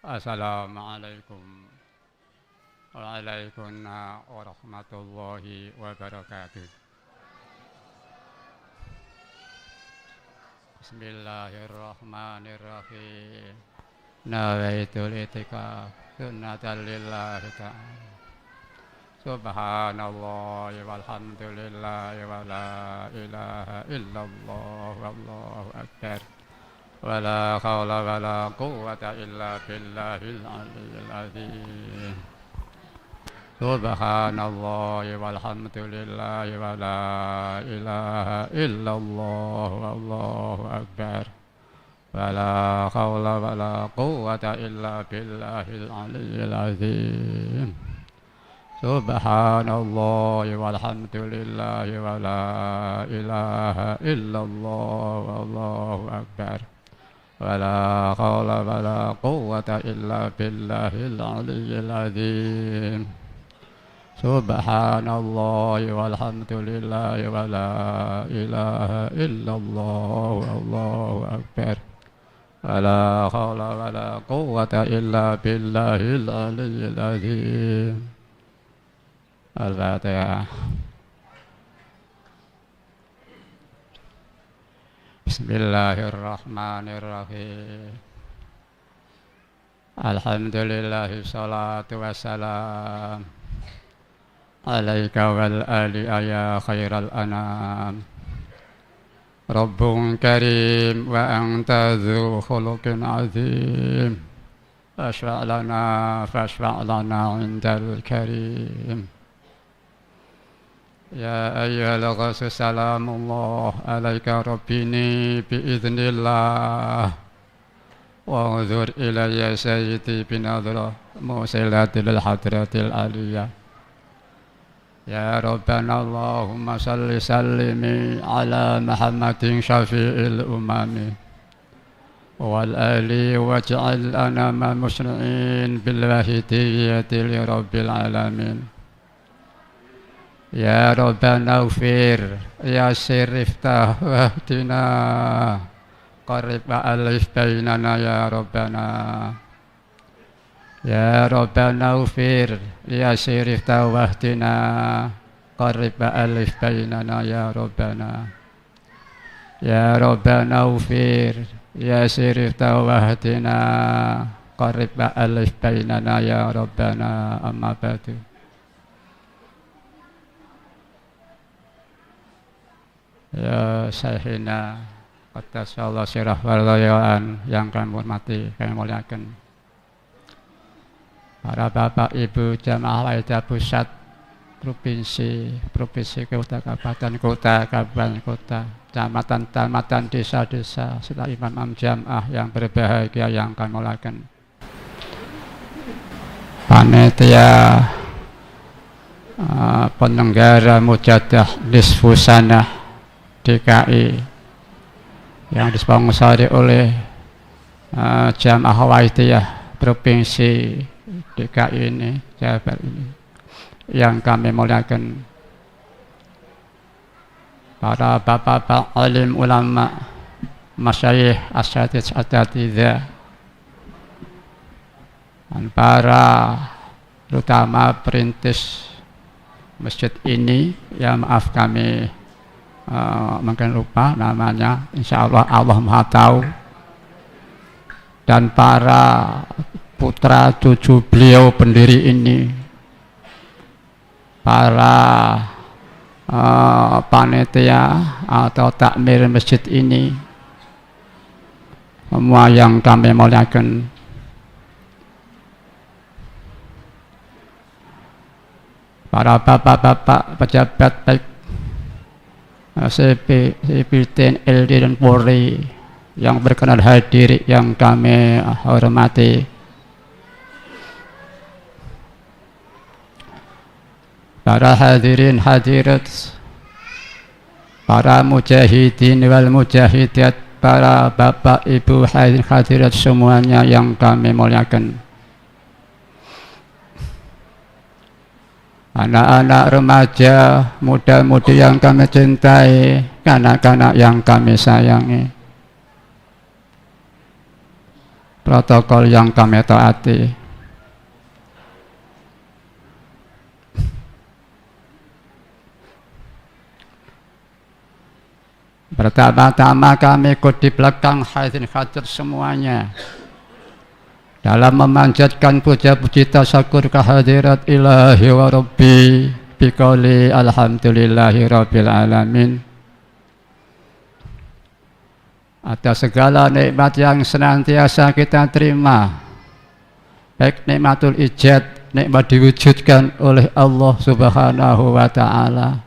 Assalamualaikum warahmatullahi wabarakatuh. Bismillahirrahmanirrahim. Nawaitul itikaf sunnatan lillahi ta'ala. Subhanallah walhamdulillah wa la ilaha illallah wallahu akbar. Wa la hawla wa la quwwata illa billahil aliyyil azim. Subhanallah walhamdulillah wa la ilaha illallah wallahu akbar. Wa la hawla wa la quwwata illa billahil aliyyil azim. Subhanallah walhamdulillah wa la ilaha illallah wallahu akbar. Wa la hawla wa la quwwata illa billahil aliyyil azim. Subhanallah walhamdulillah wa la ilaha illallah wallahu akbar. Wa la hawla wa la quwwata illa billahil aliyyil azim. Al-Fatihah. Bismillahirrahmanirrahim. Alhamdulillahi salatu wassalam alaika wal ali ya khairal anam. Rabbun karim wa anta dzu khuluqin azim. Fashfa' lana indal karim. Ya ayyuhal ghaus salamullah alaika rabbini biiznillah wa uzur ilayya sayyidi binadra musilatil hadratil aliyah. Ya Rabbana Allahumma salli sallimi ala Muhammadin syafi'il umami wal ali waj'al anama muslimin bil wahidiyyati li rabbil alamin. Ya Rabbana ufir, ya sirifta wahdina qarib alif bainana ya Rabbana. Ya Rabbana ufir, ya sirifta wahdina qarib alif bainana ya Rabbana. Ya Rabbana ufir, ya sirifta wahdina qarib alif bainana ya Rabbana. Amma ba'du. Ya Syekhina Qaddasallahu sirah walayaan yang kami hormati, kami muliakan para bapak ibu jamaah waidah pusat provinsi kota kabupaten kota kecamatan desa-desa serta imam jamaah yang berbahagia yang kami muliakan, panitia penyelenggara mujadah nisfu sanah DKI yang disponsori oleh Jamaah Waidiyah Provinsi DKI ini, Jabar ini, yang kami muliakan para bapak-bapak alim ulama, masyayikh asyatidz asatidzah, dan para terutama perintis masjid ini, ya maaf kami mungkin lupa namanya, insya Allah Allah Maha tahu, dan para putra cucu beliau pendiri ini, para panitia atau takmir masjid ini, semua yang kami muliakan. Para bapak-bapak pejabat baik sipil TNI, LD dan Polri yang berkenan hadir yang kami hormati, para hadirin hadirat, para mujahidin wal mujahidat, para bapak ibu hadirin hadirat semuanya yang kami muliakan, anak-anak remaja, muda-mudi yang kami cintai, kanak-kanak yang kami sayangi, protokol yang kami taati. Pertama-tama kami ikut di belakang hadirin hadir semuanya dalam memanjatkan puja-puji tasakur kehadirat ilahi wa rabbi biqauli alhamdulillahi rabbil alamin atas segala nikmat yang senantiasa kita terima, baik nikmatul ijad, nikmat diwujudkan oleh Allah subhanahu wa ta'ala,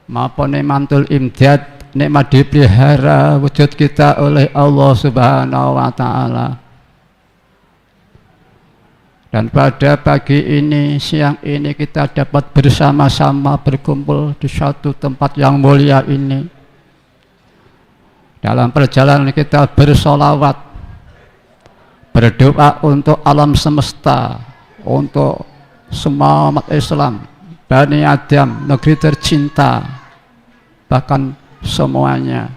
maupun nikmatul imdad, nikmat dipelihara wujud kita oleh Allah subhanahu wa ta'ala. Dan pada pagi ini, siang ini kita dapat bersama-sama berkumpul di satu tempat yang mulia ini. Dalam perjalanan kita bersolawat, berdoa untuk alam semesta, untuk semua umat Islam, Bani Adam, negeri tercinta, bahkan semuanya.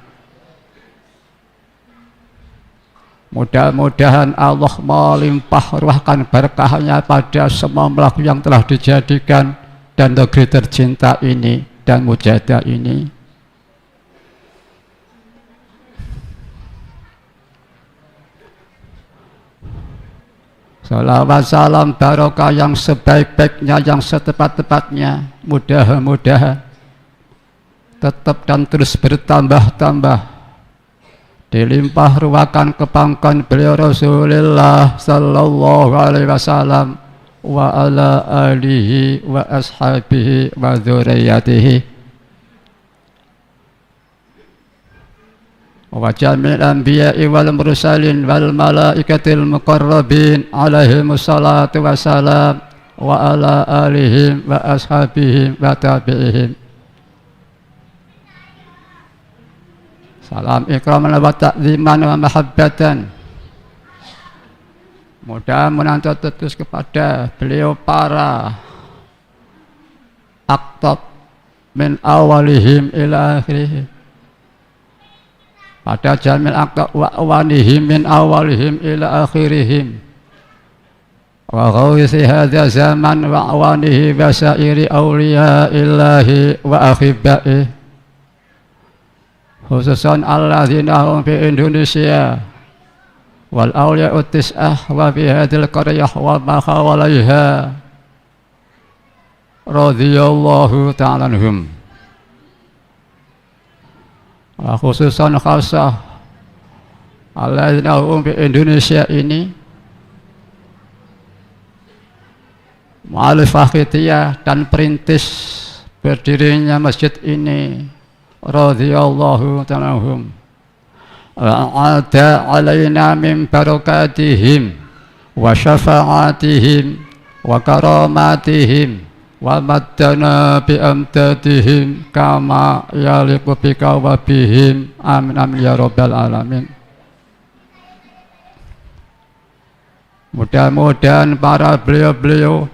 Mudah-mudahan Allah melimpah ruahkan berkahnya pada semua makhluk yang telah dijadikan dan negeri tercinta ini dan mujadah ini. Salawat salam barokah yang sebaik-baiknya, yang setepat-tepatnya, mudah-mudahan tetap dan terus bertambah-tambah, dilimpah ruahkan kebanggaan beliau Rasulullah sallallahu alaihi wasallam wa ala alihi wa ashabihi wa dzurriyyatihi wa jami'il anbiya'i wal mursalin wal malaikatil muqarrabin alaihimus salatu wassalam wa ala alihim wa ashabihim wa tabi'ihim. Salam ikraman wa ta'ziman wa mahabbatan. Mudah-mudahan terus kepada beliau para aktab min awalihim ila akhirihim, pada jamil aktab wa awanihim min awalihim ila akhirihim, wa ghawisi hadha zaman wa awanihi wa sa'iri awliya illahi wa akhibaihi, khususan alladzina hum fi Indonesia wal awliya'u tis'ah wa fi hadhil qaryah wa ma hawalaiha radhiyallahu ta'ala anhum, wa khususan khasah alladzina hum fi Indonesia ini, mu'alif akhitiyah dan perintis berdirinya masjid ini radhiyallahu ta'ala anhum, wa ada alaina min barakatihim wa syafa'atihim wa karamatihim wa maddana bi amdadihim kama yaliqu bika wa bihim, amin amin ya rabbal alamin. Mudah-mudahan para beliau-beliau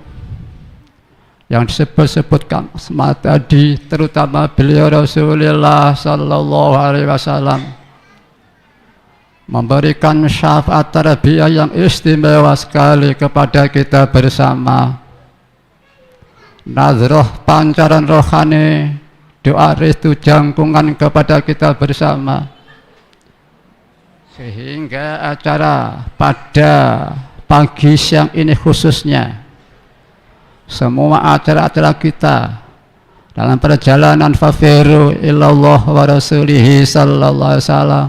yang disebut-sebutkan semata tadi, terutama beliau Rasulullah sallallahu alaihi wasallam, memberikan syafaat tarbiyah yang istimewa sekali kepada kita bersama. Nazroh pancaran rohani, doa restu jangkungan kepada kita bersama, sehingga acara pada pagi siang ini khususnya, semua acara-acara kita dalam perjalanan fafiru ilallah wa rasulihi sallallahu alaihi wasallam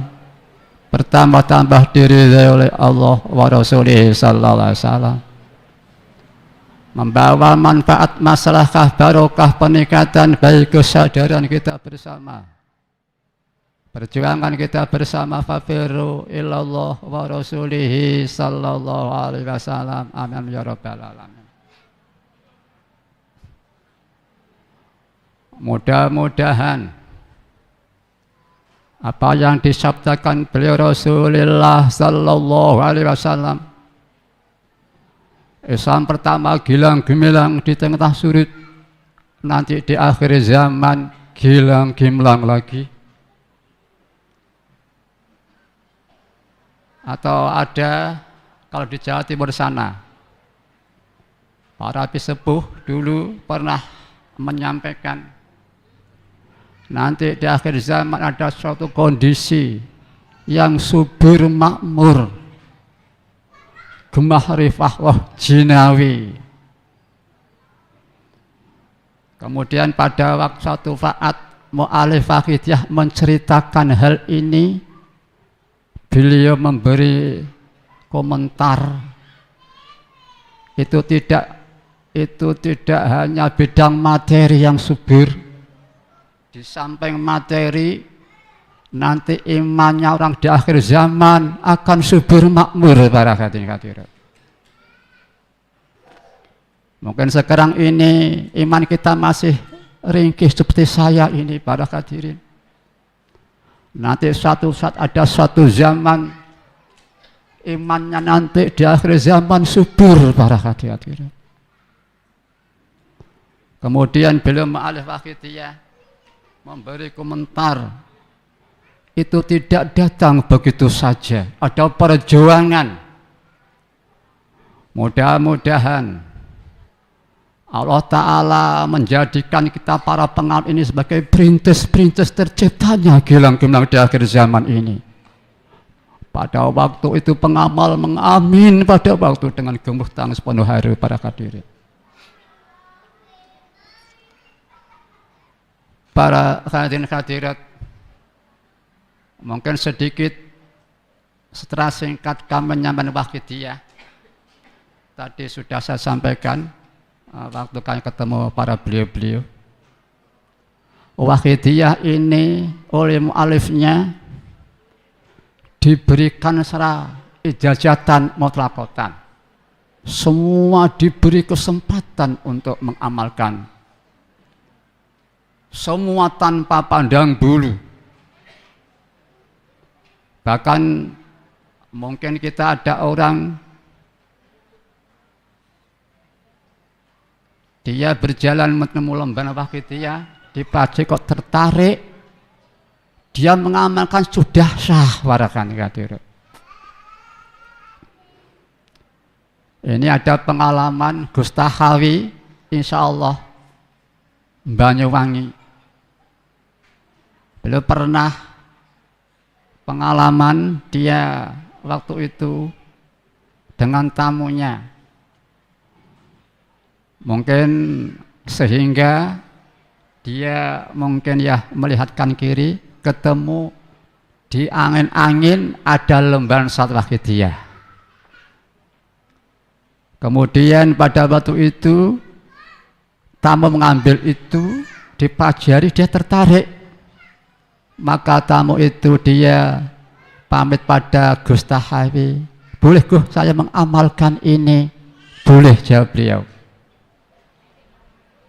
bertambah-tambah diridhai oleh Allah wa rasulihi sallallahu alaihi wasallam, membawa manfaat, maslahah, barokah, peningkatan baik kesadaran kita bersama, perjuangan kita bersama, fafiru ilallah wa rasulihi sallallahu alaihi wasallam, amin ya rabbal alamin. Mudah-mudahan apa yang disabdakan beliau Rasulullah sallallahu alaihi wasallam, Islam pertama gilang gemilang di tengah surut, nanti di akhir zaman gilang gemilang lagi. atau ada kalau di Jawa Timur sana, para sepuh dulu pernah menyampaikan nanti di akhir zaman ada suatu kondisi yang subur makmur, gemah rifah wah jinawi. Kemudian pada waktu suatu saat Mu'alif Wahidiyah menceritakan hal ini, beliau memberi komentar, itu tidak hanya bidang materi yang subur, di samping materi nanti imannya orang di akhir zaman akan subur makmur para hadirin. Mungkin sekarang ini iman kita masih ringkih seperti saya ini para hadirin. Nanti suatu saat ada suatu zaman imannya nanti di akhir zaman subur para hadirin. Kemudian beliau Mu'alif Wahidiyah memberi komentar, itu tidak datang begitu saja, ada perjuangan. Mudah-mudahan Allah Ta'ala menjadikan kita para pengamal ini sebagai perintis-perintis terciptanya gilang-gilang di akhir zaman ini. Pada waktu itu pengamal mengamin pada waktu dengan gemuruh tangis penuh haru para hadirin. Para hadirin hadirat, mungkin sedikit setelah singkat kami nyaman Wahidiyah. Tadi sudah saya sampaikan waktu kami ketemu para beliau-beliau. Wahidiyah ini oleh mu'alifnya diberikan secara ijazatan mutlaqatan. Semua diberi kesempatan untuk mengamalkan. Semua tanpa pandang bulu. Bahkan mungkin kita ada orang dia berjalan menemui lembaga Wahidiyah, di pagi kok tertarik, dia mengamalkan sudah sah warakan hadirin. Ini ada pengalaman Gus Tahawi, insya Allah Banyuwangi. Beliau pernah pengalaman dia waktu itu dengan tamunya. Mungkin sehingga dia mungkin ya melihatkan kiri, ketemu di angin-angin ada lembaran Salat Wahidiyah. Kemudian pada waktu itu tamu mengambil itu, di pagi hari dia tertarik. Maka tamu itu dia pamit pada Gus Tahawi, boleh Gus saya mengamalkan ini? Boleh, jawab beliau.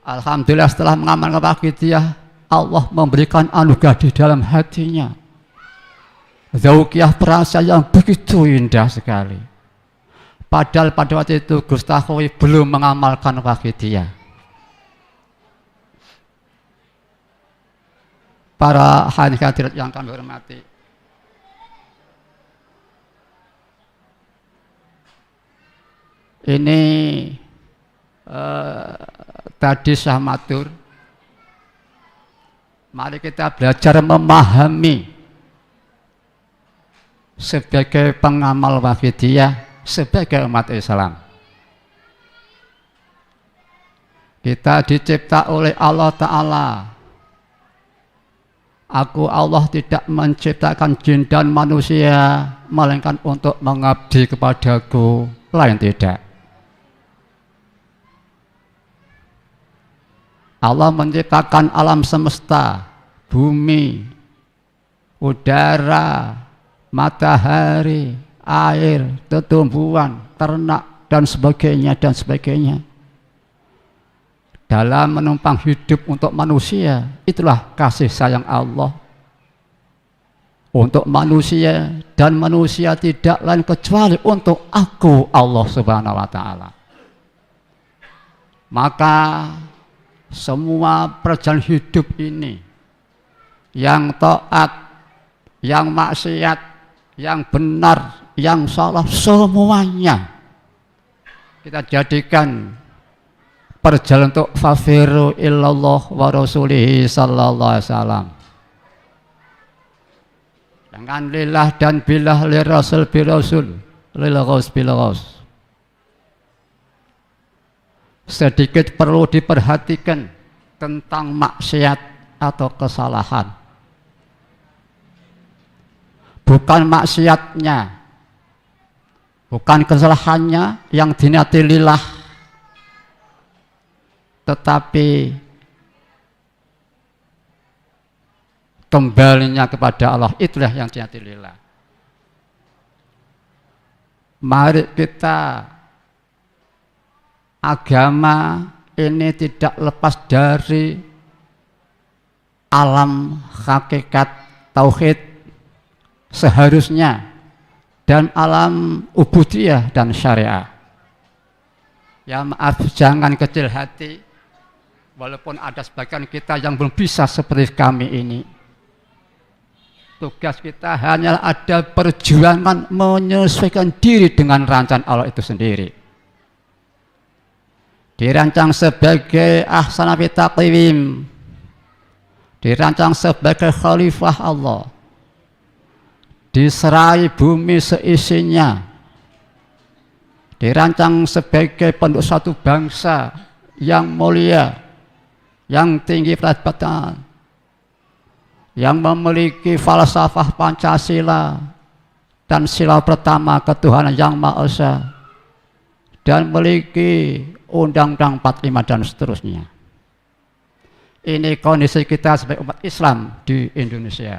Alhamdulillah setelah mengamalkan Wahidiyah, Allah memberikan anugerah di dalam hatinya. Zauqiyah perasaan yang begitu indah sekali. Padahal pada waktu itu Gus Tahawi belum mengamalkan Wahidiyah. Para hadirat yang kami hormati, ini tadi saya matur, mari kita belajar memahami sebagai pengamal Wahidiyah, sebagai umat Islam. Kita dicipta oleh Allah Ta'ala. Aku Allah tidak menciptakan jin dan manusia melainkan untuk mengabdi kepadaku, lain tidak. Allah menciptakan alam semesta, bumi, udara, matahari, air, tumbuhan, ternak, dan sebagainya, dan sebagainya. Dalam menumpang hidup untuk manusia, itulah kasih sayang Allah untuk manusia, dan manusia tidak lain kecuali untuk aku Allah Subhanahu wa Ta'ala. Maka semua perjalanan hidup ini, yang taat, yang maksiat, yang benar, yang salah semuanya kita jadikan perjalanan untuk fafiru illallah wa rasulihi sallallahu alaihi wasallam. Dengan lillah dan billah li rasul bi rasul lil ghaus bil ghaus. Sedikit perlu diperhatikan tentang maksiat atau kesalahan. Bukan maksiatnya, bukan kesalahannya yang diniati lillah, tetapi kembalinya kepada Allah, itulah yang diniati lillah. Mari kita, agama ini tidak lepas dari alam hakikat tauhid seharusnya dan alam ubudiyah dan syariah. Ya maaf, jangan kecil hati, walaupun ada sebagian kita yang belum bisa seperti kami ini. Tugas kita hanyalah ada perjuangan menyesuaikan diri dengan rancangan Allah itu sendiri. Dirancang sebagai ahsana fi taqwim, dirancang sebagai khalifah Allah, diserai bumi seisinya, dirancang sebagai penduduk satu bangsa yang mulia, yang tinggi pradipatan, yang memiliki falsafah Pancasila dan sila pertama ketuhanan yang Maha Esa, dan memiliki Undang-Undang 45 dan seterusnya. Ini kondisi kita sebagai umat Islam di Indonesia.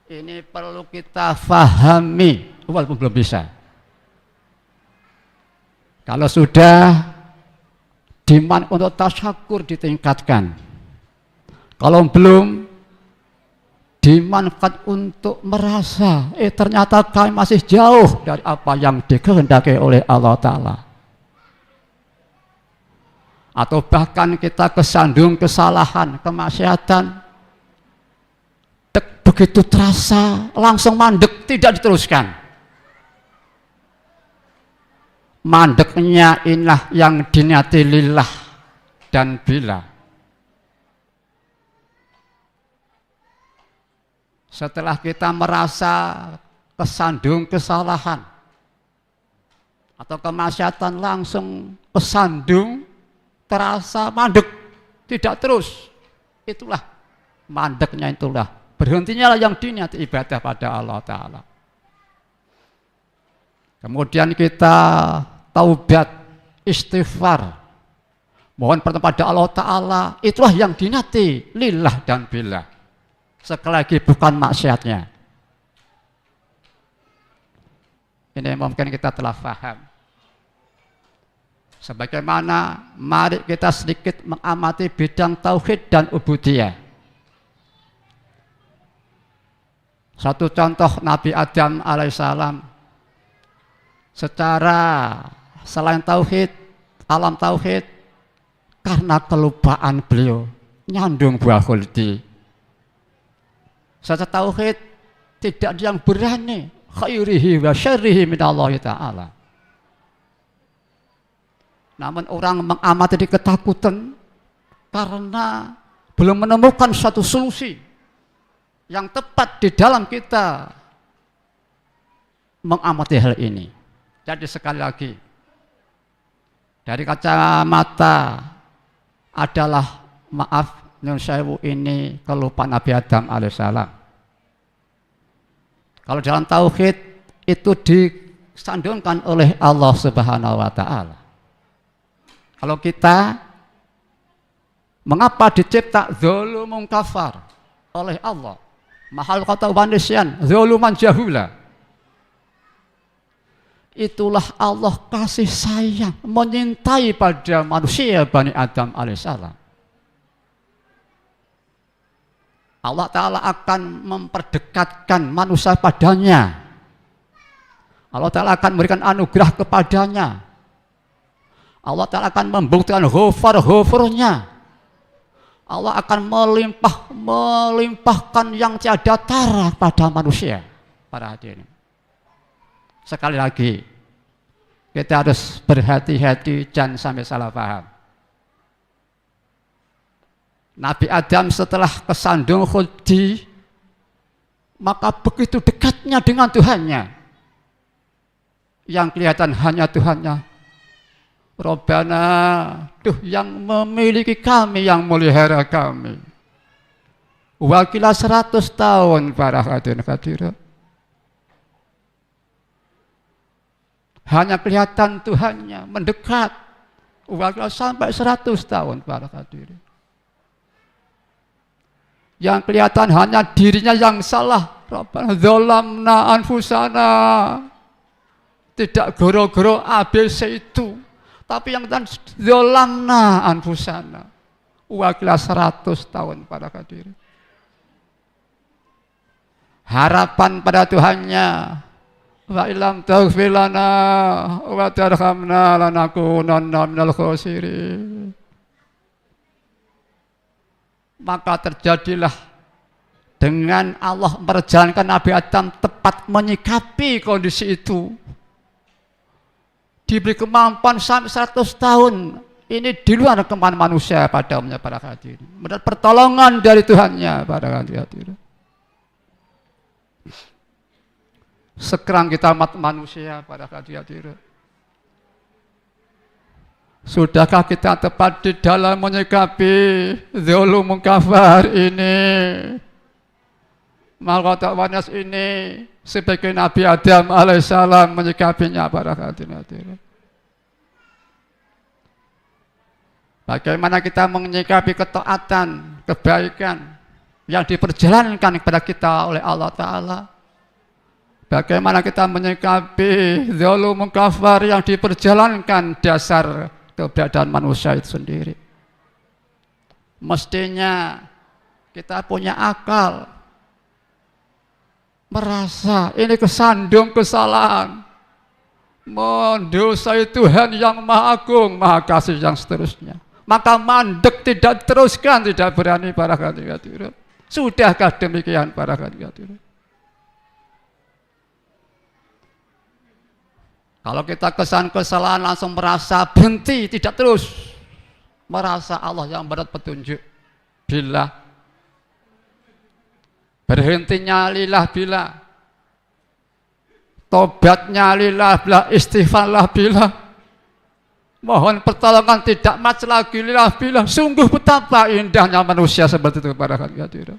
Ini perlu kita fahami walaupun belum bisa. Kalau sudah, demand untuk tasyakur ditingkatkan. Kalau belum, dimanfaatkan untuk merasa ternyata kami masih jauh dari apa yang dikehendaki oleh Allah Ta'ala. Atau bahkan kita kesandung kesalahan, kemaksiatan, begitu terasa langsung mandek, tidak diteruskan. Mandeknya inilah yang diniati lillah dan billah. Setelah kita merasa kesandung kesalahan atau kemaksiatan, langsung kesandung, terasa mandek, tidak terus, itulah mandeknya, itulah berhentinya lah yang diniati ibadah pada Allah Ta'ala. Kemudian kita taubat, istighfar, mohon pertolongan pada Allah Ta'ala, itulah yang diniati lillah dan billah. Sekali lagi bukan maksiatnya. Ini mungkin kita telah paham. Sebagaimana mari kita sedikit mengamati bidang tauhid dan ubudiyah. Satu contoh, Nabi Adam alaihissalam secara selain tauhid, alam tauhid, karena kelupaan beliau nyandung buah khuldi. Secara tauhid tidak ada yang berani khairihi wa syarrihi minallahi ta'ala. Namun orang mengamati di ketakutan karena belum menemukan suatu solusi yang tepat di dalam kita mengamati hal ini. Jadi sekali lagi, dari kacamata adalah maaf nyun sewu, ini kelupaan Nabi Adam alaihissalam. Kalau dalam tauhid itu disandungkan oleh Allah Subhanahu wa Ta'ala. Kalau kita, mengapa dicipta zulumun kafar oleh Allah? Mahal kata wanisyan, zuluman jahula. Itulah Allah kasih sayang, menyintai pada manusia Bani Adam alaihissalam. Allah Ta'ala akan memperdekatkan manusia padanya. Allah Ta'ala akan memberikan anugerah kepadanya. Allah Ta'ala akan membuktikan ghafar-ghafurnya. Allah akan melimpahkan yang tiada tara pada manusia. Para hadirin, Sekali lagi, kita harus berhati-hati jangan sampai salah paham. Nabi Adam setelah kesandung khuldi, maka begitu dekatnya dengan Tuhannya. Yang kelihatan hanya Tuhannya. Rabbana, Duh yang memiliki kami, yang melihara kami. Wakilah 100 tahun para hadirin hadirat. Hanya kelihatan Tuhannya, mendekat. Wakilah sampai 100 tahun para hadirin. Yang kelihatan hanya dirinya yang salah. Rabbana dzalamna anfusana. Tidak goro-goro ABC itu. Tapi yang dan dzalamna anfusana. Wakilah 100 tahun para hadirin. Harapan pada Tuhannya. Wa illam taghfir lana wa tarhamna lanakunanna minal khasirin. Maka terjadilah dengan Allah perjalankan Nabi Adam tepat menyikapi kondisi itu. Diberi kemampuan sampai 100 tahun. Ini di luar kemampuan manusia pada umumnya para hadirin. Mendapat pertolongan dari Tuhannya para hadirin. Sekarang kita manusia para hadirin. Sudahkah kita tepat di dalam menyikapi dzulum kafar ini, malaikat wanas ini, sebagai Nabi Adam alaihissalam menyikapinya para hadirin? Bagaimana kita menyikapi ketaatan, kebaikan yang diperjalankan kepada kita oleh Allah Ta'ala? Bagaimana kita menyikapi dzulum kafar yang diperjalankan dasar keberadaan manusia itu sendiri? Mestinya kita punya akal, merasa ini kesandung kesalahan, mendosai Tuhan yang Maha Agung, Maha Kasih yang seterusnya. Maka mandek tidak teruskan, tidak berani para hadirin. Sudahkah demikian para hadirin? Kalau kita kesalahan langsung merasa berhenti, tidak terus. Merasa Allah yang berat petunjuk. Bila. Berhentinya lillah bila. Tobatnya lillah bila. Istighfarlah bila. Mohon pertolongan tidak mac lagi lillah bila. Sungguh betapa indahnya manusia seperti itu para hadirin.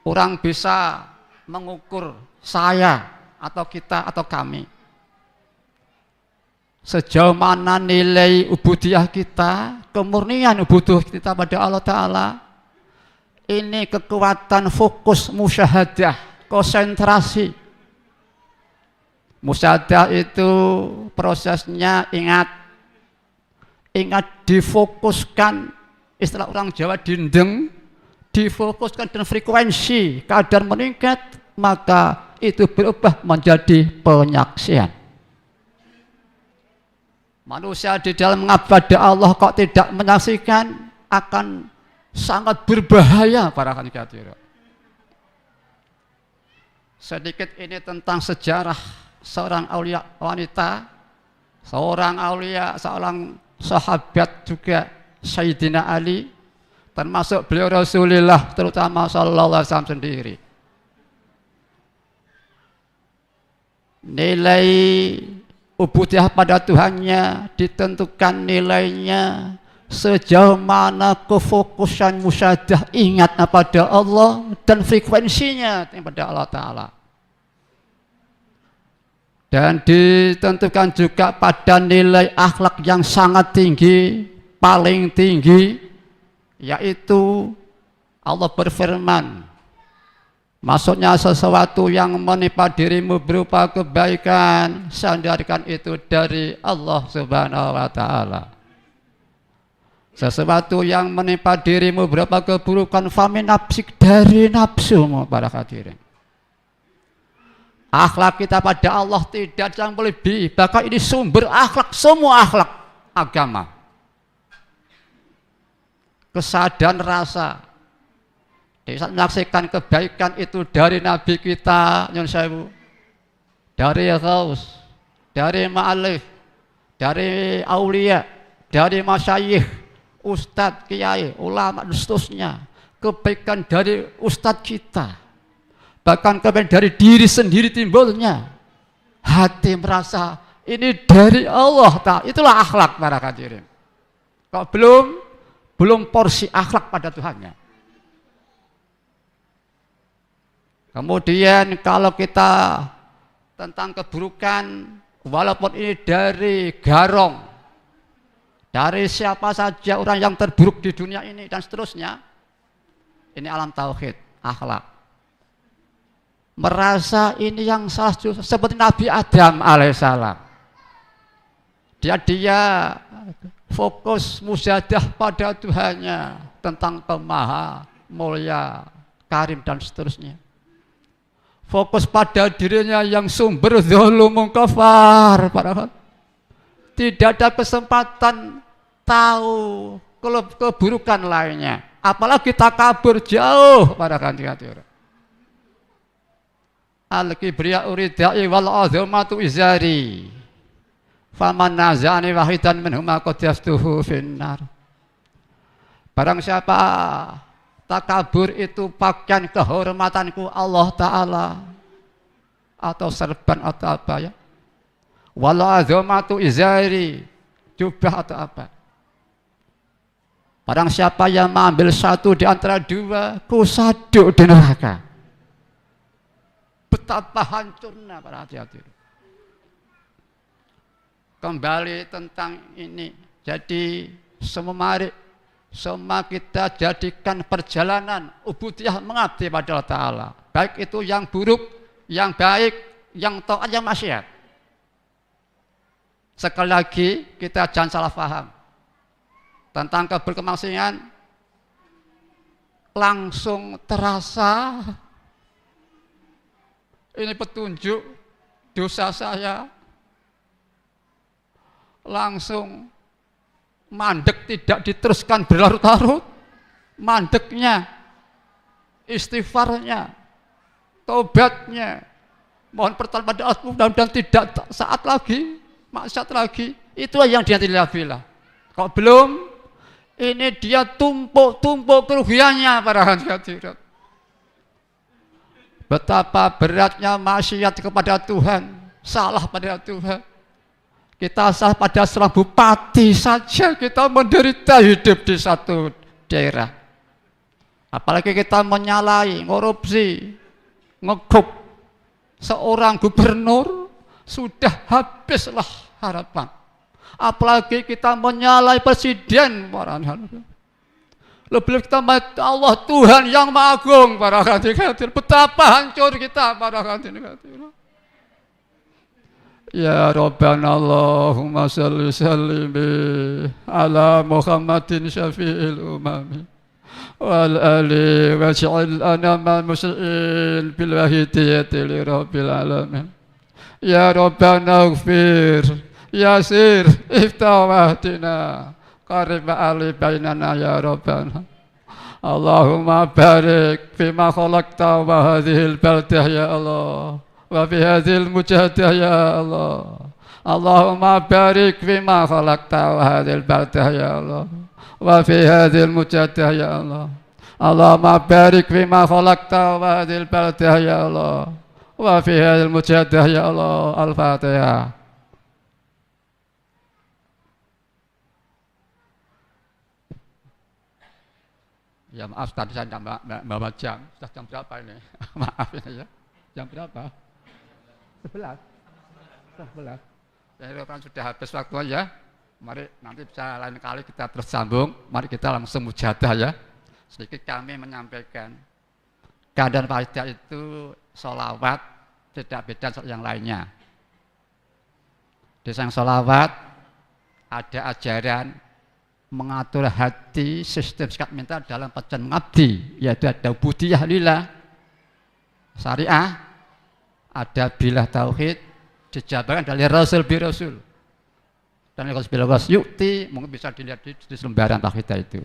Orang bisa mengukur saya atau kita atau kami sejauh mana nilai ubudiyah kita, kemurnian ubudiyah kita pada Allah Ta'ala. Ini kekuatan fokus musyahadah, konsentrasi. Musyahadah itu prosesnya ingat difokuskan, istilah orang Jawa dindeng, difokuskan dan frekuensi kadar meningkat, maka itu berubah menjadi penyaksian. Manusia di dalam mengibadah Allah kok tidak menyaksikan, akan sangat berbahaya para hadirin. Sedikit ini tentang sejarah seorang aulia wanita, seorang aulia, seorang sahabat juga Sayyidina Ali, termasuk beliau Rasulullah, terutama sallallahu alaihi wasallam sendiri. Nilai ubudiyah pada Tuhannya ditentukan nilainya sejauh mana kefokusan musyahadah ingat pada Allah dan frekuensinya kepada Allah Ta'ala. Dan ditentukan juga pada nilai akhlak yang sangat tinggi, paling tinggi, yaitu Allah berfirman, maksudnya sesuatu yang menimpa dirimu berupa kebaikan, sandarkan itu dari Allah Subhanahu wa Ta'ala. Sesuatu yang menimpa dirimu berupa keburukan, famin nafsik, dari nafsumu para hadirin. Akhlak kita pada Allah tidak yang melebihi, bahkan ini sumber akhlak, semua akhlak agama. Kesadaran rasa Di saat menyaksikan kebaikan itu dari Nabi kita, nyun sewu, dari Ghaus, dari Ma'alif, dari Aulia, dari Masyayikh, Ustadz, Kiai, ulama, dan seterusnya. Kebaikan dari Ustadz kita, bahkan kebaikan dari diri sendiri timbulnya. Hati merasa ini dari Allah Ta'ala. Itulah akhlak para hadirin. Kalau belum porsi akhlak pada Tuhannya. Kemudian kalau kita tentang keburukan, walaupun ini dari garong, dari siapa saja orang yang terburuk di dunia ini dan seterusnya, ini alam tauhid, akhlak. Merasa ini yang salah seperti Nabi Adam alaihissalam. Dia fokus mujahadah pada Tuhannya tentang Pemaha Mulia, Karim dan seterusnya. Fokus pada dirinya yang sumber dzulum kafar. Tidak ada kesempatan tahu keburukan lainnya. Apalagi takabur jauh pada hati-hati. Al-kibriya uridai wal azamatu izari. Faman nazani wahidan minhuma qad yastuhu finnar. Barang siapa takabur itu pakaian kehormatanku Allah Ta'ala atau serban atau apa ya, wal azamatu izari, jubah atau apa. Barang siapa yang mengambil satu di antara dua, kusaduk di neraka. Betapa hancurnya para hati-hati. Kembali tentang ini. Jadi semua kita jadikan perjalanan ubudiyah mengabdi pada Allah Ta'ala. Baik itu yang buruk, yang baik, yang taat, yang maksiat. Sekali lagi kita jangan salah paham. Tentang keberkemaksiatan langsung terasa ini petunjuk dosa saya, langsung mandek tidak diteruskan berlarut-larut, mandeknya, istighfarnya, tobatnya, mohon pertolongan pada Allah, mudah-mudahan tidak saat lagi, maksiat lagi, itulah yang dia tidak bila. Kalau belum, ini dia tumpuk kerugiannya para hadirin. Betapa beratnya maksiat kepada Tuhan, salah pada Tuhan. Kita salah pada seorang bupati saja kita menderita hidup di satu daerah. Apalagi kita menyalahi, korupsi, ngekup seorang gubernur, sudah habislah harapan. Apalagi kita menyalahi presiden, para hadirin. Lebih kita Allah Tuhan yang Maha Agung, para hadirin. Betapa hancur kita, para hadirin. Ya Rabbana Allahumma salli sallimi ala Muhammadin syafi'il umami wal ali waj'al anama musli'in bil wahidiyati li rabbil alamin. Ya Rabbana ighfir yasir iftawahtina qarib ali bainana ya Rabbana. Allahumma barik fima khalaqta wa hadhil baldah ya Allah wa fi hadhil mujahadah ya Allah. Allahumma barik fima khalaqta wa hadhil baldah ya Allah wa fi hadhil mujahadah ya Allah. Allahumma barik fima khalaqta wa hadhil baldah ya Allah wa fi hadhil mujahadah ya Allah. Al-Fatihah. Ya maaf tadi saya tidak bawa jam. Sudah jam berapa ini? Maaf ya. Jam berapa? 11. Jadi kan sudah habis waktu ya. Mari nanti bisa lain kali kita terus sambung. Mari kita langsung mujahadah ya. Sedikit kami menyampaikan keadaan faidah itu sholawat tidak beda yang lainnya. Di sang sholawat ada ajaran mengatur hati, sistem sikat minta dalam pacan mengabdi, yaitu ada ubudiyah lillah, syariah, ada bilah tauhid, dijabarkan dari rasul bi rasul. Dan rasul bi rasul yukti, mungkin bisa dilihat di lembaran tauhid itu.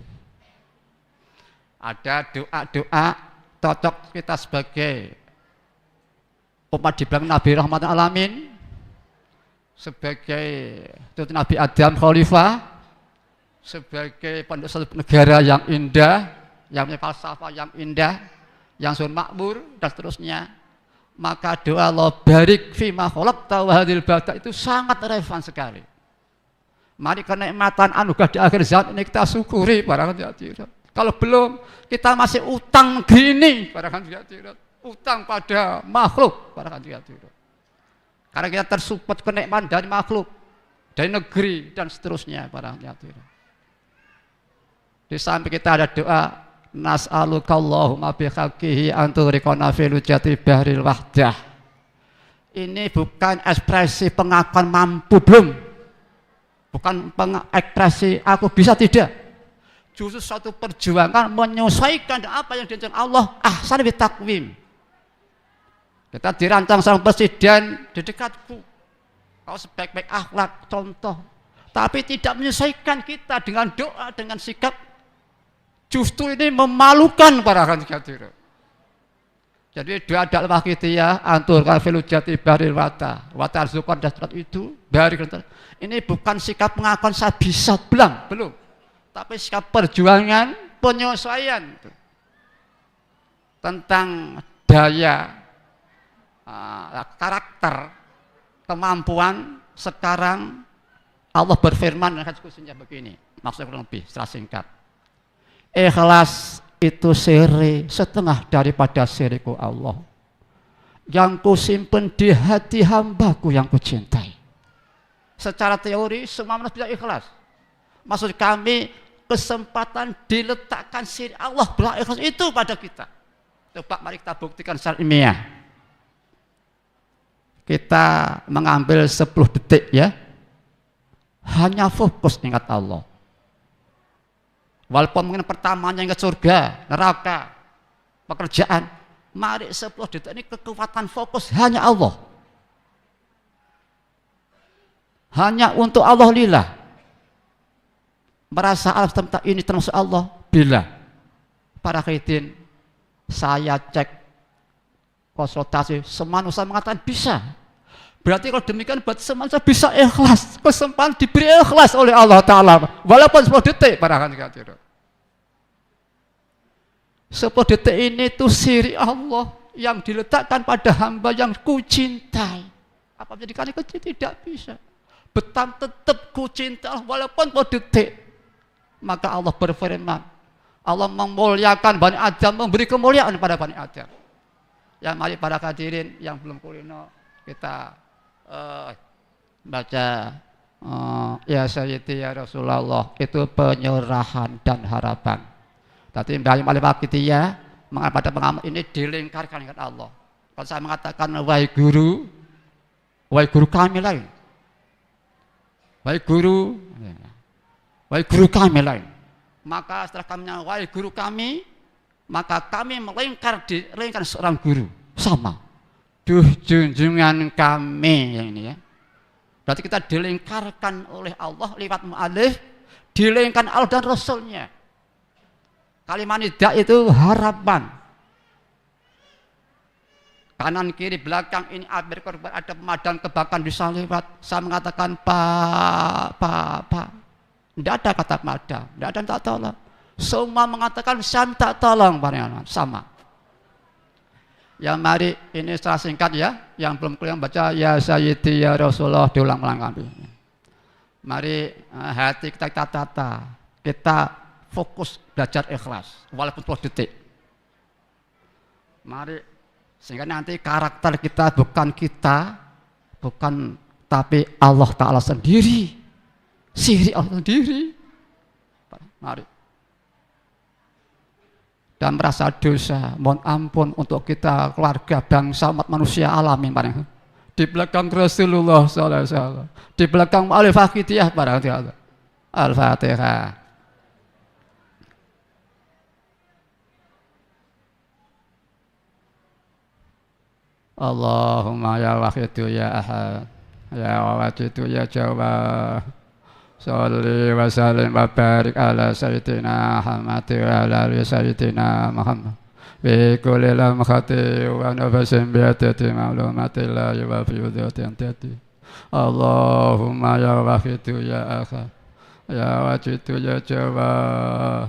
Ada doa-doa cocok kita sebagai umat dibilang Nabi Rahmatan Alamin, sebagai Nabi Adam Khalifah, sebagai penduduk satu negara yang indah, yang punya falsafah yang indah, yang sun makmur dan seterusnya, maka doa Allah barik fima khalaqta wa hadhil balad itu sangat relevan sekali. Mari kenikmatan anugerah di akhir zaman ini kita syukuri para hadirin. Kalau belum, kita masih utang gini para hadirin, utang pada makhluk para hadirin. Karena kita tersupport kenikmatan dari makhluk, dari negeri dan seterusnya para hadirin. Di samping kita ada doa nas'aluka Allahumma bihaqqihi anturiqana fi lujati bahril wahdah. Ini bukan ekspresi pengakuan mampu belum. Bukan pengekspresi aku bisa, tidak. Justru suatu perjuangan menyesuaikan dengan apa yang diinginkan Allah. Ahsan bi takwim. Kita dirancang sang presiden di dekatku. Kau sebaik-baik akhlak, contoh. Tapi tidak menyesuaikan kita dengan doa, dengan sikap. Justru ini memalukan para hadirin. Jadi doa dakwah kita antur kafil jati baril wata arzukan dan surat itu baril. Ini bukan sikap pengakuan saya bisa belum, tapi sikap perjuangan penyesuaian tentang daya karakter kemampuan. Sekarang Allah berfirman dengan khususnya begini, maksudnya lebih secara singkat, ikhlas itu siri setengah daripada siriku Allah yang kusimpen di hati hambaku yang kucintai. Secara teori semua manusia bisa ikhlas. Maksud kami kesempatan diletakkan siri Allah belah ikhlas itu pada kita. Coba mari kita buktikan secara ilmiah. Kita mengambil 10 detik ya, hanya fokus ingat Allah. Walaupun mungkin pertamanya ingat surga, neraka, pekerjaan, mari 10 detik ini kekuatan fokus hanya Allah. Hanya untuk Allah lillah. Merasa alam semesta ini termasuk Allah bila. Para khidin, saya cek konsultasi, semua manusia mengatakan bisa. Berarti kalau demikian buat semua manusia bisa ikhlas. Kesempatan diberi ikhlas oleh Allah Ta'ala. Walaupun 10 detik para hadirin. 10 detik ini itu siri Allah yang diletakkan pada hamba yang kucintai. Apa menjadikan kecil? Tidak bisa. Betam tetap kucintai Allah walaupun 10 detik. Maka Allah berfirman, Allah memuliakan Bani Adam, memberi kemuliaan pada Bani Adam. Ya mari para hadirin yang belum kulino kita baca ya Sayyidi ya Rasulullah, itu penyerahan dan harapan. Tapi Mbak Alim Al-Fakitiyah pada pengamal ini dilingkarkan dengan Allah. Kalau saya mengatakan wahai guru kami lain, wahai guru kami lain, maka setelah kami wahai guru kami, maka kami melingkar seorang guru sama. Duh junjungan kami yang ini ya. Berarti kita dilingkarkan oleh Allah lewat mu'alif, dilingkarkan Allah dan Rasulnya. Kalimat nida itu harapan. Kanan kiri belakang ini akhir korban ada pemadam kebakaran bisa lewat. Saya mengatakan pak. Tidak ada kata pemadam, tidak ada minta tolong. Semua mengatakan saya minta tolong sama. Ya mari ini secara singkat ya, yang belum kuliah baca ya Sayyidi ya Rasulullah diulang-ulang kami. Mari hati kita tata, kita fokus belajar ikhlas walaupun 10 detik. Mari sehingga nanti karakter kita bukan tapi Allah Ta'ala sendiri, siri Allah sendiri. Mari. Dan merasa dosa, mohon ampun untuk kita, keluarga, bangsa, umat manusia alamin. Di belakang Rasulullah SAW, di belakang Al-Fakitiyah para hadirin. Al-Fatihah. Allahumma ya wahidu ya ahad, ya wajidu ya jawab. Salli wa sallim wa barik ala sayyidina Muhammad wa ala ali sayyidina Muhammad. بكل لمحة ونفس بعدة معلومات الله وفي ذات تأتي اللهم يا واحد يا أخا يا واجد يا جواد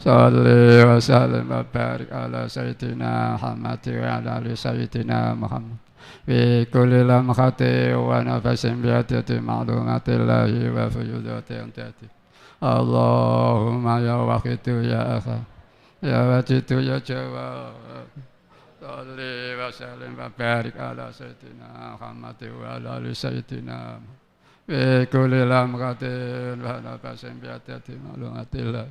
صل وسلم وبارك على سيدنا محمد وعلى آل سيدنا محمد في كل لمحة ونفس بعدة معلومات الله وفي ذات تأتي اللهم يا واحد يا أخا يا واجد يا جواد صل وسلم وبارك على سيدنا محمد وعلى آل سيدنا محمد في كل لمحة ونفس بعدة معلومات الله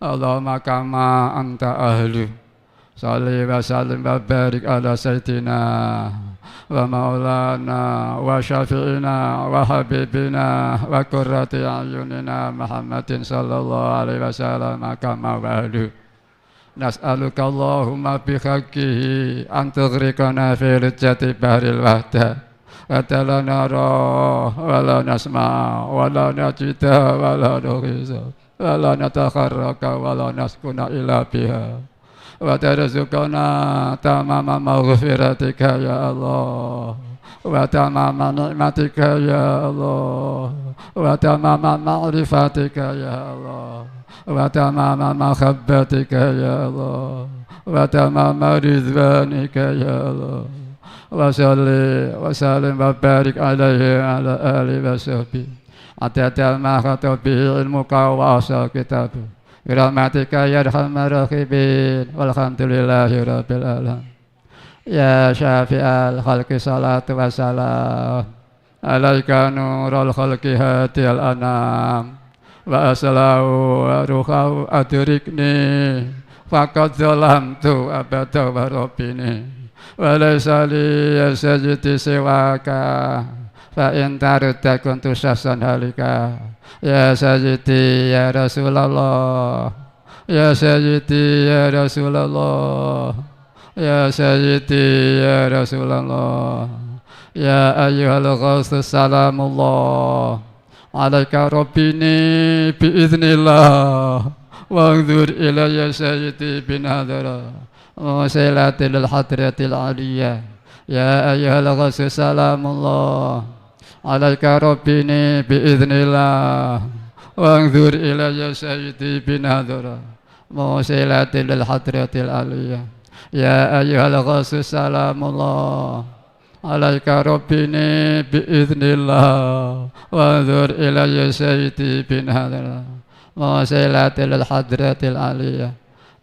اللهم كما أنت أهل صل وسلم وبارك على سيدنا ومولانا وشفيعنا وحبيبنا وقرة أعيننا محمد صلى الله عليه وسلم كما أهل نسألك اللهم بحقه أن تغرقنا في لجة بحر الوحدة حتى لا نرى ولا نسمع ولا نجد ولا نغيظ ولا نتخرق ولا نسكن إلا بها وترزقنا تمام مغفرتك يا الله وتمام نعمتك يا الله وتمام معرفتك يا الله وتمام محبتك يا الله وتمام رضوانك يا الله وصل وسلم وبارك عليه على آله وصحبه حتى ما خطب به علمك وأصل كتابه برحمتك يا أرحم الراحمين والحمد لله رب العالمين يا شافع الخلق صلاة وسلام عليك نور الخلق هادي الأنام وأسلاه وروحه أدركني فقد ظلمت أبدا وربني وليس لي يا سيدي سواك فإن ترد كنت شخصا هالكا يا سيدي يا رسول الله يا سيدي يا رسول الله يا سيدي يا رسول الله يا أيها الغوث سلام الله عليك ربني بإذن الله وانظر إلي سيدي بنظرة وسيلة للحضرة العالية يا أيها الغوث سلام الله عليك ربني بإذن الله وانظر إلي سيدي بنظرة موصلة للحضرة العليا يا أيها الغوث سلام الله عليك ربني بإذن الله وانظر إلي سيدي بنظرة موصلة للحضرة العليا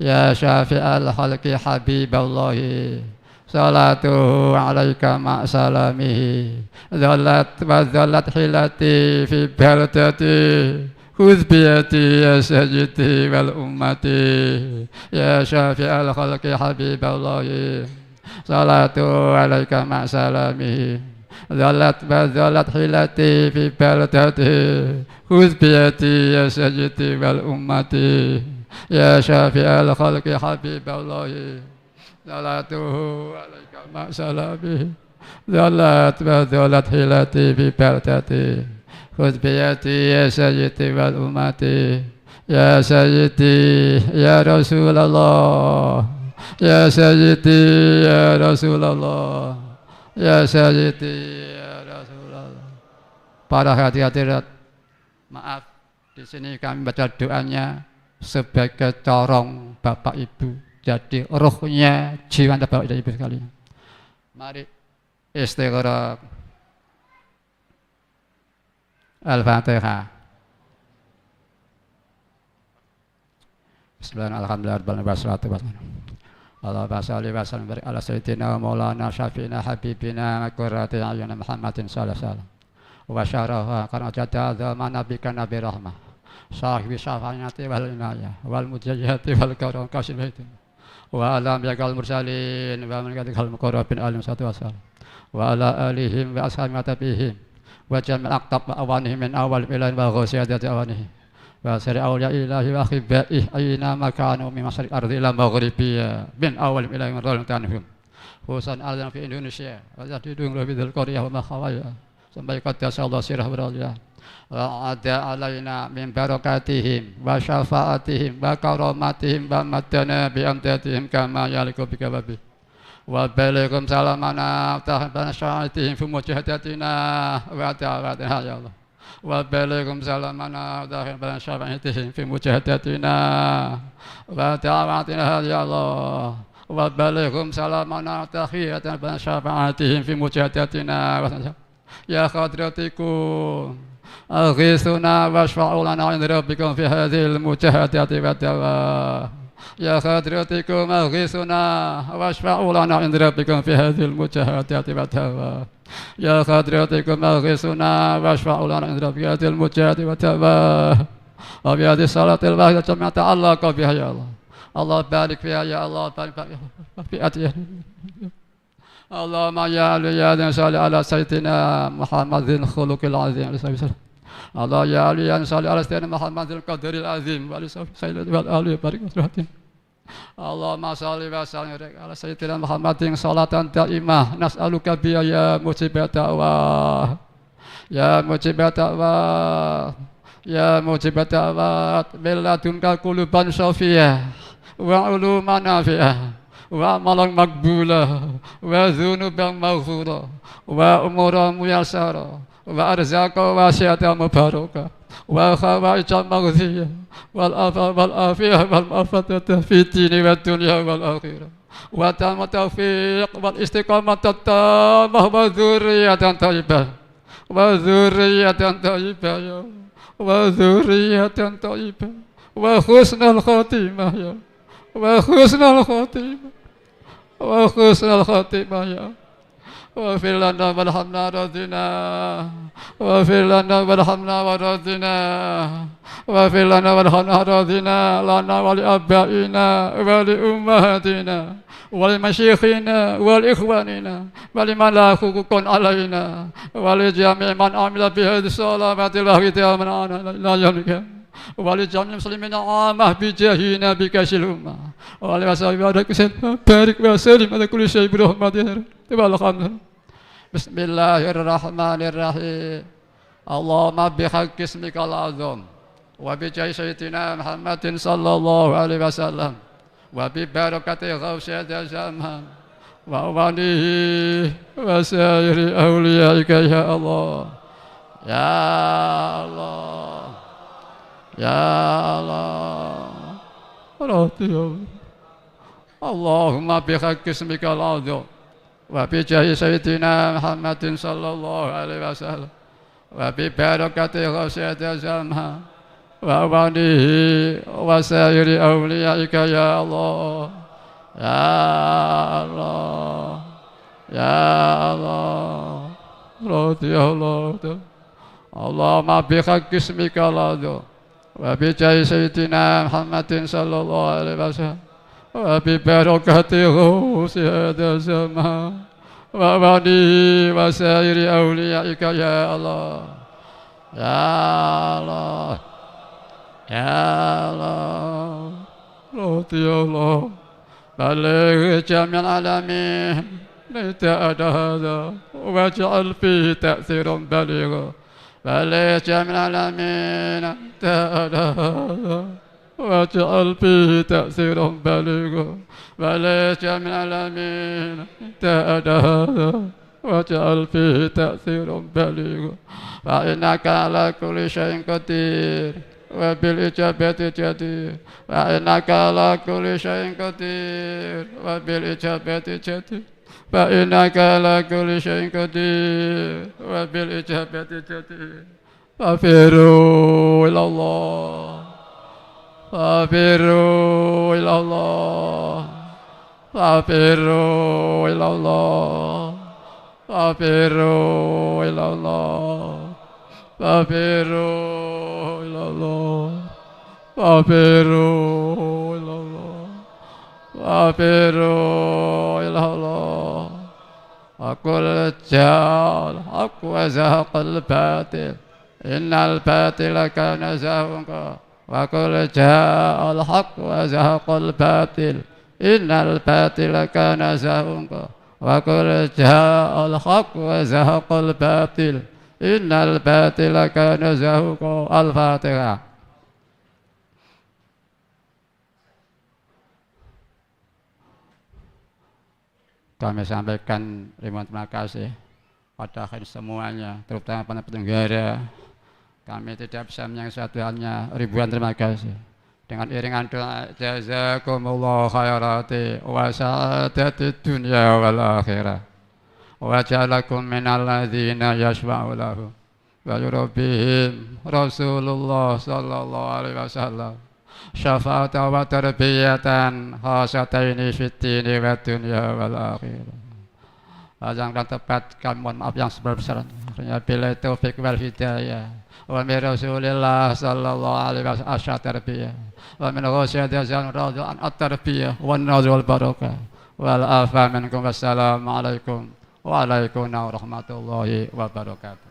يا شافع الخلق حبيب الله صلاته عليك مع سلامه ظلت حيلتي في بلدتي خذ بيدي يا سيدي والأمتي يا شافع الخلق حبيب الله صلاته عليك مع سلامه ظلت حيلتي في بلدتي خذ بيدي يا سيدي والأمتي يا شافع الخلق حبيب الله صلاته عليك مع سلامه ظلت حيلتي في بلدتي خذ بيدي يا سيدي والأمتي يا سيدي يا رسول الله يا سيدي يا رسول الله يا سيدي ya Rasulullah. Para hadirat, maaf di sini kami baca doanya sebagai corong Bapak Ibu. Jadi rohnya jiwa Bapak dan Ibu sekalian. Mari istighraq. Al-Fatihah. Bismillahirrahmanirrahim. Allahumma shalli wa sallim barik ala sayyidina wa maulana syafi'ina habibina wa qurrati a'yunina Muhammadin sallallahu alaihi wasallam. Wa syaraha kana jada zaman nabika nabi rahmah. Sahibi syafa'ati wal inayah wal mujahidati wal karam kasimaitin. Wa alam yagal mursalin wa man kadhal muqarrabin alim satu wasal. Wa ala alihim wa ashabi matabihim wa jamil aqtab wa awanihim min awal ilahin wa ghasiyati awanihim. Wa sari awliya ilahi wa khibaihi ayna makanu min masyariq ardi ila maghribiya min awal ilahi min rasul tanhum khususan aldan fi Indonesia wa jadidun lebih dari Korea wa khawaya sampai qaddasa Allah sirah beraliya وعد علينا من بركاتهم وشفاعتهم وكرامتهم ومدنا بأمدادهم كما يليق بك وبه وبلغهم سلامنا وتحبنا شهادتهم في مجاهدتنا ودعواتنا يا الله وبلغهم سلامنا وتحبنا شهادتهم في مجاهدتنا ودعواتنا يا الله وبلغهم سلامنا وتحبنا شهادتهم في مجاهدتنا يا خضرتكم أغيثنا واشفعوا لنا عند ربكم في هذه المجاهدة والدواء يا خضرتكم أغيثنا واشفعوا لنا عند ربكم في هذه المجاهدة والدواء يا خضرتكم أغيثنا واشفعوا لنا عند ربكم في هذه المجاهدة والدواء وفي هذه الصلاة الواحدة جميع تعلق بها يا الله الله بارك فيها يا الله بارك في أتيه اللهم يا علي يا ذي صل على سيدنا محمد الخلق العظيم الله يا علي يا صل على سيدنا محمد القدر العظيم وعلى سيدنا والآل بارك وسلم اللهم صل وسلم على سيدنا محمد صلاة دائمة نسألك بها يا مجيب الدعوات يا مجيب الدعوات يا مجيب الدعوات من لدنك قلوبا صافية وعلوما نافعة وعملا مقبولا وذنوبا مغفورا وأمورا ميسرا وأرزاقا واسعة مباركة وخوائج مغزية والعافية والمعافاة في الدين والدنيا والآخرة وتم التوفيق والاستقامة التامة وذرية طيبة وذرية طيبة وذرية طيبة وحسن الخاتمة وحسن الخاتمة وحسن الخاتمة يا واغفر لنا وارحمنا ورضنا واغفر لنا وارحمنا ورضنا واغفر لنا وارحمنا ورضنا لنا ولآبائنا ولأمهاتنا ولمشايخنا ولإخواننا ولمن لا حقوق علينا ولجميع من عمل بهذه الصلاة الله من عنا لا يملك ولجميع المسلمين عامة بجاه نبيك الأمة ولوصحبه بارك وسلم على كل شيء برحمته والحمد بسم الله الرحمن الرحيم اللهم بحق اسمك العظيم وبجاه سيدنا محمد صلى الله عليه وسلم وببركة غوث هذا الزمان وأوانه وسائر أوليائك يا الله يا الله يا الله اللهم بحق اسمك العظيم وبجاه سيدنا محمد صلى الله عليه وسلم وببركة غوث هذا الزمان وأوانه وسائر أوليائك يا الله يا الله يا الله رضي الله اللهم بحق اسمك العظيم وبجاه سيدنا محمد صلى الله عليه وسلم وببركة غوث هذا الزمان وأوانه وسائر أوليائك يا الله يا الله يا الله رضي الله بلغ جميع العالمين لتأتى هذا واجعل فيه تأثيرا بليغا بلغ جميع العالمين لتأتى هذا واجعل فيه تأثيرا بليغا بلغ جميع العالمين لتأتى هذا واجعل فيه تأثيرا بليغا فإنك على كل شيء قدير وبالإجابة جدير فإنك على كل شيء قدير وبالإجابة جدير فإنك على كل شيء قدير وبالإجابة جدير ففروا إلى الله ففروا إلى الله ففروا إلى الله ففروا إلى الله ففروا إلى الله ففروا إلى الله ففروا إلى الله وقل جاء الحق وزهق الباطل إن الباطل كان زهوقا وقل جاء الحق وزهق الباطل إن الباطل كان زهوقا وقل جاء الحق وزهق الباطل innal batila kana zahuqa. Al-Fatihah. Kami sampaikan terima kasih pada semuanya, terutama para penyelenggara. Kami tidak bisa menyaksikannya, ribuan terima kasih. Dengan iringan doa, jazakumullah khairati wa sa'adatid dunya wal akhirah. Wa ja'alakum minal ladzina yashfa'u lahu wa yurabbihim Rasulullah sallallahu alaihi wasallam. Syafa'atan wa tarbiyatan khasataini fid dini wa dunya wal akhirah. Yang tepat kami mohon maaf yang sebesar-besarnya. Bila taufik wal hidayah wa min Rasulillah sallallahu alaihi wasallam asyatarbiyah wa min ghasyati azan radhu an at-tarbiyah wan nazar wal barakah wal afa minkum. Wassalamu alaikum wa alaikum warahmatullahi wabarakatuh.